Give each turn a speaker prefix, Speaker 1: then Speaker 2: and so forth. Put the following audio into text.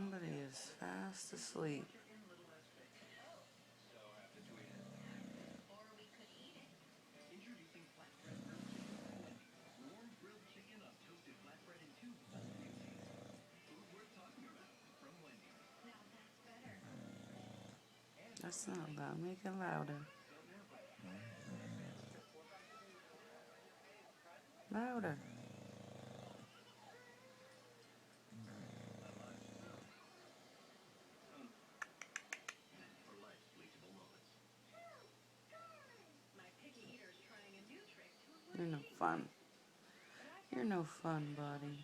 Speaker 1: Somebody is fast asleep. That's not loud. Make it louder. Louder. You're no fun. You're no fun, buddy.